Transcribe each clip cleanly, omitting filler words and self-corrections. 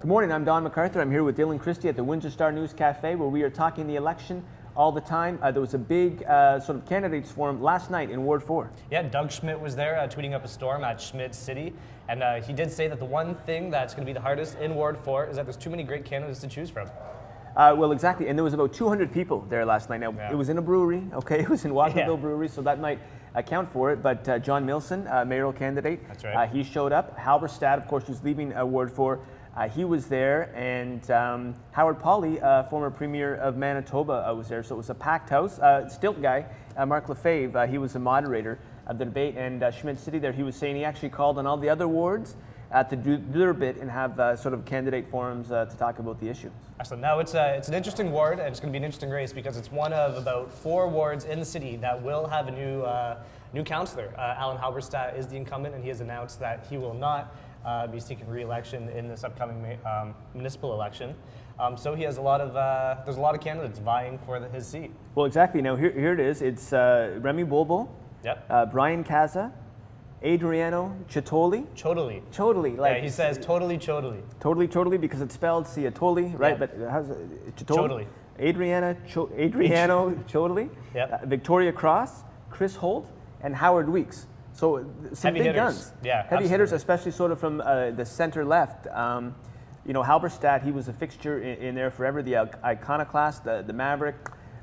Good morning, I'm Don McArthur. I'm here with Dylan Kristy at the Windsor Star News Cafe, where we are talking the election all the time. There was a big sort of candidates forum last night in Ward 4. Yeah, Doug Schmidt was there tweeting up a storm at Schmidt City, and he did say that the one thing that's going to be the hardest in Ward 4 is that there's too many great candidates to choose from. Well, exactly, and there was about 200 people there last night. Now, Yeah. It was in a brewery, okay? It was in Walkerville Brewery, so that might account for it, but John Milson, mayoral candidate, That's right. He showed up. Halberstadt, of course, who's leaving Ward 4, he was there, and Howard Pauley, former premier of Manitoba, was there, so it was a packed house. Stilt guy, Mark Lefebvre, he was the moderator of the debate, and Schmidt City there, he was saying he actually called on all the other wards to do their bit and have sort of candidate forums to talk about the issues. Excellent. Now, it's an interesting ward, and it's going to be an interesting race because it's one of about 4 wards in the city that will have a new councillor. Alan Halberstadt is the incumbent, and he has announced that he will not be seeking re-election in this upcoming municipal election. So he has there's a lot of candidates vying for his seat. Well, exactly. Now, here it is. It's Remy Bolbo, Yep. Brian Caza, Adriano Chotoli. Chotoli. Chotoli, like Yeah, he says totally Chotoli. Totally because it's spelled Ciatoli, right? Yeah. But how's it? Chotoli. Adriano Chotoli. Yep. Victoria Cross, Chris Holt, and Howard Weeks. So some Heavy big hitters. guns. Yeah, Heavy absolutely. hitters, especially sort of from the center left. You know, Halberstadt, he was a fixture in there forever. The iconoclast, the Maverick.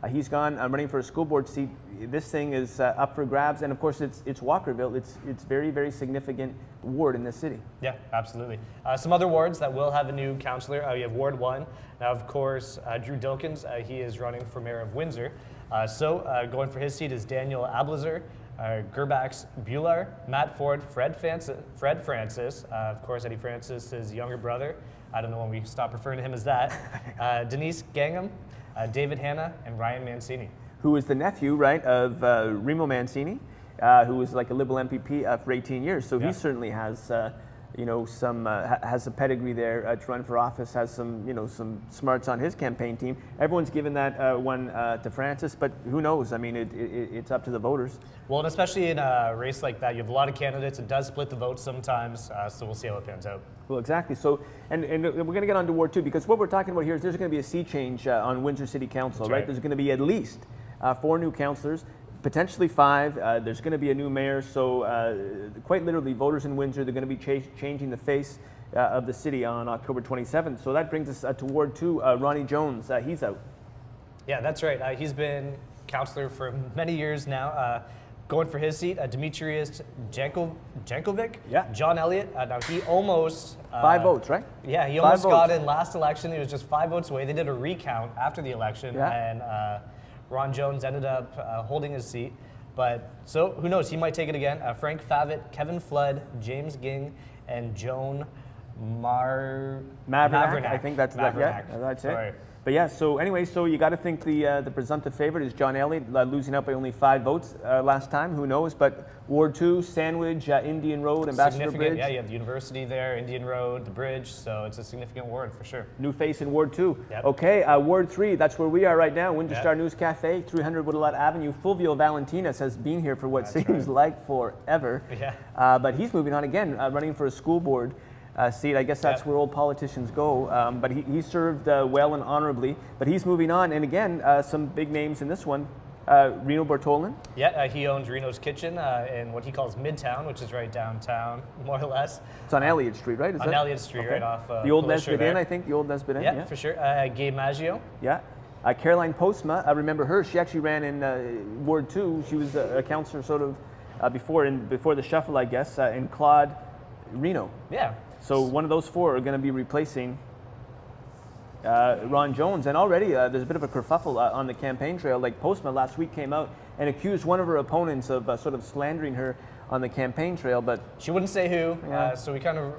He's gone. I'm running for a school board seat. This thing is up for grabs, and of course, it's Walkerville. It's very, very significant ward in this city. Yeah, absolutely. Some other wards that will have a new councillor. You have Ward 1. Now, of course, Drew Dilkins, he is running for mayor of Windsor. Going for his seat is Daniel Ablazer, Gerbax Bular, Matt Ford, Fred Francis, of course, Eddie Francis, his younger brother. I don't know when we stop referring to him as that. Denise Gangham, David Hanna, and Ryan Mancini. Who is the nephew, right, of Remo Mancini, who was like a Liberal MPP for 18 years. So he certainly has, has a pedigree there to run for office. Has some smarts on his campaign team. Everyone's given that one to Francis, but who knows? I mean, it's up to the voters. Well, and especially in a race like that, you have a lot of candidates. It does split the vote sometimes, so we'll see how it pans out. Well, exactly. So, and we're going to get on to Ward 2 because what we're talking about here is there's going to be a sea change on Windsor City Council, That's right? right. There's going to be at least 4 new councillors, potentially 5. There's going to be a new mayor, so quite literally, voters in Windsor, they're going to be changing the face of the city on October 27th. So that brings us to Ward 2. Ronnie Jones, he's out. Yeah, that's right. He's been councillor for many years now. Going for his seat, Demetrius Jankovic, John Elliott. Now he almost 5 votes, right? Yeah, he 5 almost votes. got in last election. He was just 5 votes away. They did a recount after the election, and Ron Jones ended up holding his seat. But so who knows? He might take it again. Frank Favitt, Kevin Flood, James Ging, and Joan Mavernack. I think that's that. Yeah, that's it. Sorry. But yeah, so anyway, so you got to think the presumptive favorite is John Elliott, losing out by only 5 votes last time. Who knows? But Ward 2, Sandwich, Indian Road, Ambassador Bridge. Yeah, you have the university there, Indian Road, the bridge. So it's a significant ward for sure. New face in Ward 2. Yep. Okay, Ward 3, that's where we are right now. Windsor Star News Cafe, 300 Woodalot Avenue. Fulvio Valentinas has been here for what seems like forever. Yeah. But he's moving on again, running for a school board seat. I guess that's where old politicians go. But he served well and honorably. But he's moving on. And again, some big names in this one. Reno Bortolin. Yeah, he owns Reno's Kitchen in what he calls Midtown, which is right downtown, more or less. It's on Elliott Street, right? On Elliott Street, right off the old Glacier Nesbitt Inn, there. I think. The old Nesbitt Inn. Yeah, for sure. Gabe Maggio. Yeah. Caroline Postma, I remember her. She actually ran in Ward 2. She was a councillor sort of before the shuffle, I guess, and Claude Reno. Yeah. So one of those 4 are going to be replacing Ron Jones. And already there's a bit of a kerfuffle on the campaign trail. Like Postma last week came out and accused one of her opponents of sort of slandering her on the campaign trail. But she wouldn't say who, so we kind of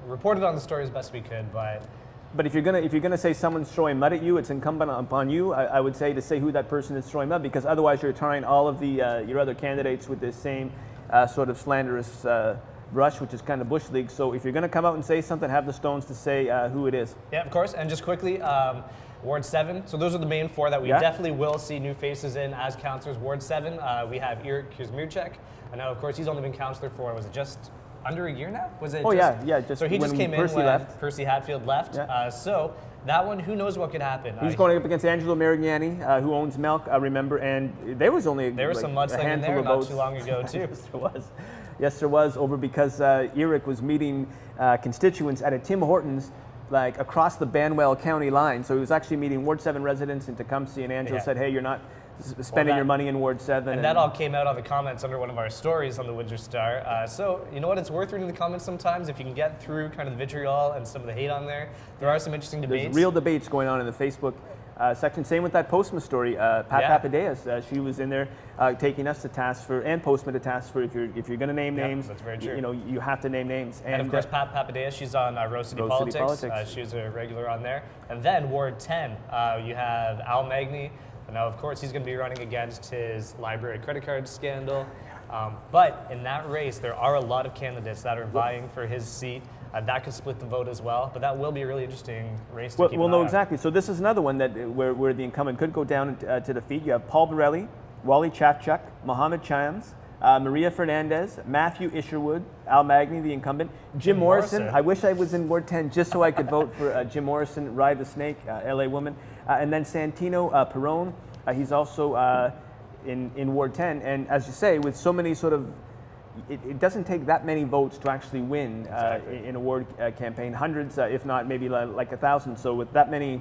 reported on the story as best we could. But if you're gonna say someone's throwing mud at you, it's incumbent upon you, I would say, to say who that person is throwing mud, because otherwise you're tarring all of the your other candidates with this same sort of slanderous brush, which is kind of bush league. So if you're going to come out and say something, have the stones to say who it is. Yeah, of course. And just quickly, Ward 7. So those are the main 4 that we definitely will see new faces in as councillors. Ward 7, we have Eric Kuzmirchek. And now, of course, he's only been councillor for, was it just under a year now? Was it? Oh, just, yeah. Just so he just when came Percy in when left. Percy Hatfield left. Yeah. So that one, who knows what could happen? He's going up against Angelo Marignani, who owns Milk, remember, and there was only There was like some a mudslinging handful there of not votes. too long ago, too. Yes, there was. Yes, there was, over because Eric was meeting constituents at a Tim Hortons like across the Banwell County line. So he was actually meeting Ward 7 residents in Tecumseh, and Angelo said, hey, you're not spending your money in Ward 7. And that all came out on the comments under one of our stories on the Windsor Star. So, you know what? It's worth reading the comments sometimes if you can get through kind of the vitriol and some of the hate on there. There are some interesting debates. There's real debates going on in the Facebook section. Same with that Postman story. Pat Papadeus, she was in there taking us to task for, and Postman to task for, if you're going to name names, that's very true. you know, you have to name names. And of course, Pat Papadeus, she's on Rose City Politics. She's a regular on there. And then Ward 10, you have Al Magny. Now, of course, he's going to be running against his library credit card scandal. But in that race, there are a lot of candidates that are vying for his seat. That could split the vote as well. But that will be a really interesting race to keep an eye on. Exactly. So this is another one that where the incumbent could go down to defeat. You have Paul Borelli, Wally Chafchuk, Mohammed Chams, Maria Fernandez, Matthew Isherwood, Al Magny, the incumbent, Jim Morrison. I wish I was in Ward 10 just so I could vote for Jim Morrison, Ride the Snake, LA woman, and then Santino Perrone. He's also in Ward 10. And as you say, with so many sort of, it doesn't take that many votes to actually win in a ward campaign. Hundreds, if not maybe like 1,000. So with that many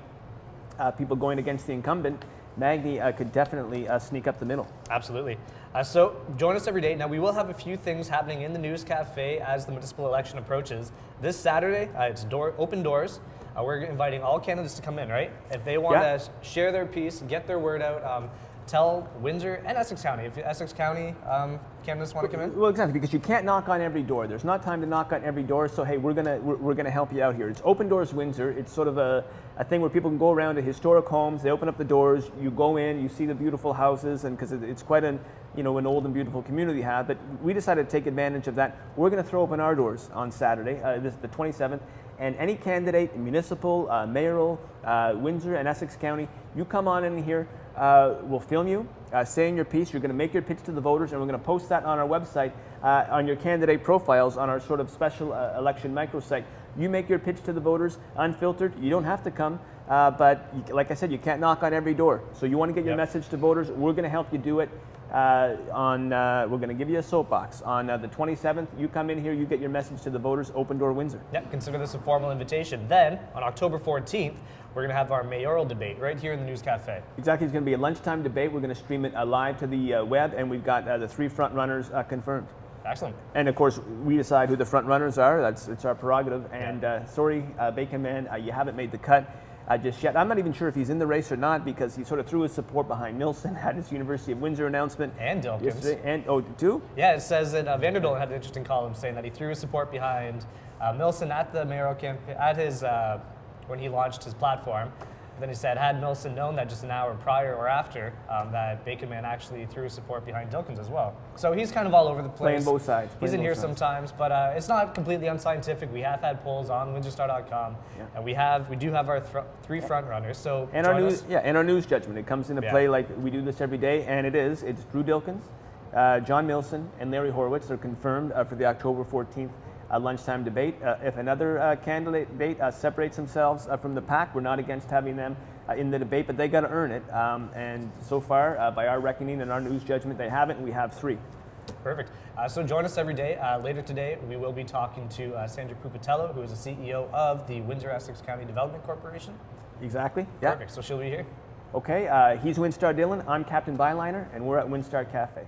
people going against the incumbent, Magny could definitely sneak up the middle. Absolutely. So join us every day. Now, we will have a few things happening in the News Cafe as the municipal election approaches. This Saturday, it's open doors. We're inviting all candidates to come in, right? If they want to share their piece, get their word out, tell Windsor and Essex County. If Essex County candidates want to come in? Well, exactly, because you can't knock on every door. There's not time to knock on every door, so hey, we're gonna help you out here. It's Open Doors Windsor. It's sort of a thing where people can go around to historic homes, they open up the doors, you go in, you see the beautiful houses, and because it's quite an old and beautiful community have, but we decided to take advantage of that. We're gonna throw open our doors on Saturday, this is the 27th, and any candidate, municipal, mayoral, Windsor and Essex County, you come on in here, we'll film you, saying your piece, you're going to make your pitch to the voters, and we're going to post that on our website, on your candidate profiles, on our sort of special election microsite. You make your pitch to the voters, unfiltered, you don't have to come, but like I said, you can't knock on every door. So you want to get your message to voters, we're going to help you do it. We're going to give you a soapbox. On the 27th, you come in here, you get your message to the voters, Open Door Windsor. Yep, consider this a formal invitation. Then, on October 14th, we're going to have our mayoral debate right here in the News Cafe. Exactly, it's going to be a lunchtime debate. We're going to stream it live to the web, and we've got the 3 front runners confirmed. Excellent. And of course, we decide who the front runners are. It's our prerogative. And sorry, Bacon Man, you haven't made the cut just yet. I'm not even sure if he's in the race or not because he sort of threw his support behind Nilsson at his University of Windsor announcement. And Dilkins. And two? Yeah, it says that Vanderbilt had an interesting column saying that he threw his support behind Nilsson at the mayoral campaign, at his when he launched his platform. Then he said, had Nilsson known that just an hour prior or after, that Bacon Man actually threw his support behind Dilkins as well. So he's kind of all over the place. Playing both sides. He's in here sometimes, but it's not completely unscientific. We have had polls on WindsorStar.com, and we do have our 3 front runners. So and our news judgment. It comes into play like we do this every day, and it's Drew Dilkins, John Milson, and Larry Horowitz are confirmed for the October 14th. Lunchtime debate. If another candidate separates themselves from the pack, we're not against having them in the debate, but they got to earn it. And so far, by our reckoning and our news judgment, they haven't. We have 3. Perfect. So join us every day. Later today, we will be talking to Sandra Pupatello, who is the CEO of the Windsor-Essex County Development Corporation. Exactly. Yeah. Perfect. So she'll be here. Okay. He's Windstar Dylan. I'm Captain Byliner, and we're at Windstar Cafe.